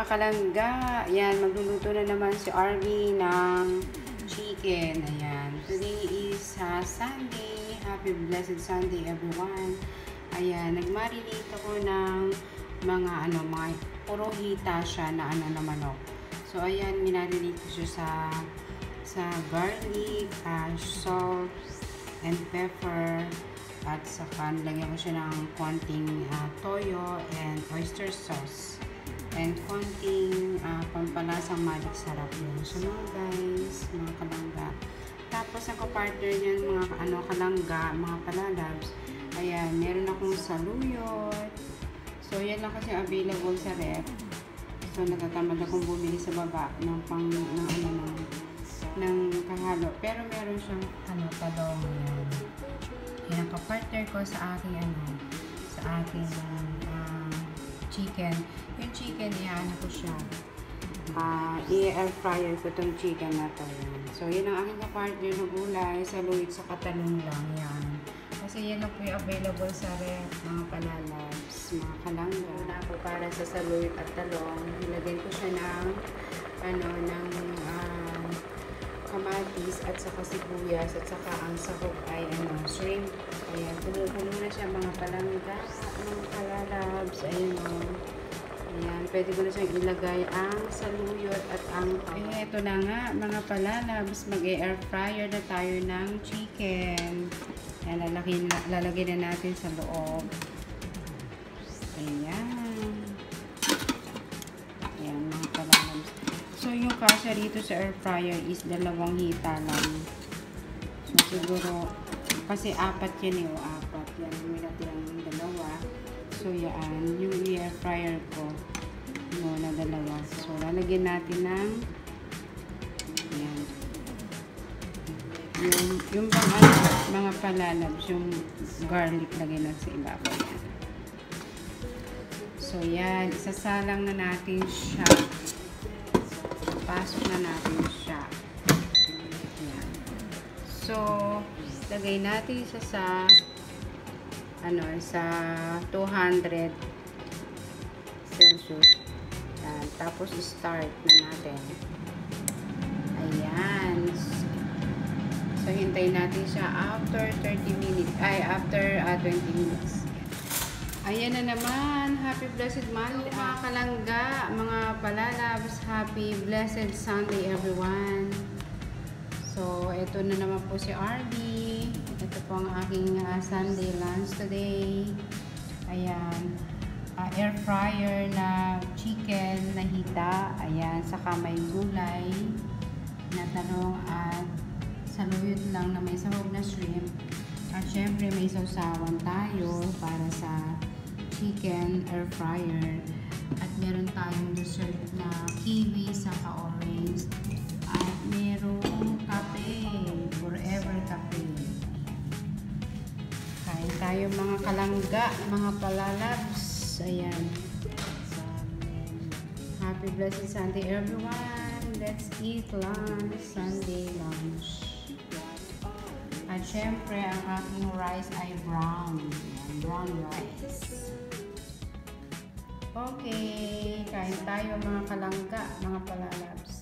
kalangga, ayan, magluluto na naman si Arby ng chicken. Ayan, today is Sunday. Happy blessed Sunday everyone. Ayan, nagmarinate ako ng mga puro hita siya na na manok. So ayan, minarinate ko siya sa garlic, salt, and pepper. At saka nilagyan ko siya ng konting toyo and oyster sauce. And konting pampalasang magic sarap yun. So mga guys, mga kalangga. Tapos ang kapartner niyan, mga kalangga, mga palalabs. Ayan, meron akong saluyot. So yan lang kasi available sa ref. So natatamad akong bumili sa baba ng ng kahalo. Pero meron siyang talong. Yan ang kapartner ko sa aking chicken. Yung chicken, ko siya. I-air fryer ko tong chicken na to. Yan. So, yun ang aking kapartner na gulay, saluit sa katalong lang. Yan. Kasi yan lang po yung available sa ref, mga palalabs, mga kalangga. Na ako para sa saluit at talong. Nilagyan ko siya ng kamatis at saka sibuyas at saka ang sahog ay shrimp. Ayan, kumukulo na siya mga palangga, mga palalabs. Ayan Ayan, pwede ko na siyang ilagay ang saluyot at ang eto na nga mga palalabs, mag-air fryer na tayo ng chicken. Ayan, lalagyan na natin sa loob. Ayan. Ayan mga palalabs. So, yung kasya dito sa air fryer is 2 hita lang. So, siguro, kasi 4 yan o 4. Yan, may natirang 2. So, yan, yung air fryer ko, na 2. So, lalagyan natin ng, yan. Yung mga palalabs, yung garlic, lagyan natin sa ibabaw yan. So, yan, isasalang na natin siya. Pasok na natin siya. Ayan. So, lagay natin siya sa 200 Celsius. Ayan. Tapos, start na natin. Ayan. So, hintayin natin siya after 30 minutes. After 20 minutes. Ayan na naman. Happy blessed Monday, mga kalangga, mga palalabs. Happy blessed Sunday, everyone. So, ito na naman po si Arby. Ito po ang aking Sunday lunch today. Ayan. Air fryer na chicken na hita. Ayan. Saka may gulay na talong at saluyot lang na may sahog na shrimp. At syempre may sausawan tayo para sa chicken air fryer. At meron tayong dessert na kiwi saka orange. At merong kape, forever kape. Kain tayo mga kalangga, mga palalabs. Ayan. Happy blessed Sunday everyone. Let's eat lunch, Sunday lunch. At syempre, ang aking rice ay brown. Brown rice. Okay, kain tayo mga kalangga, mga palalabs.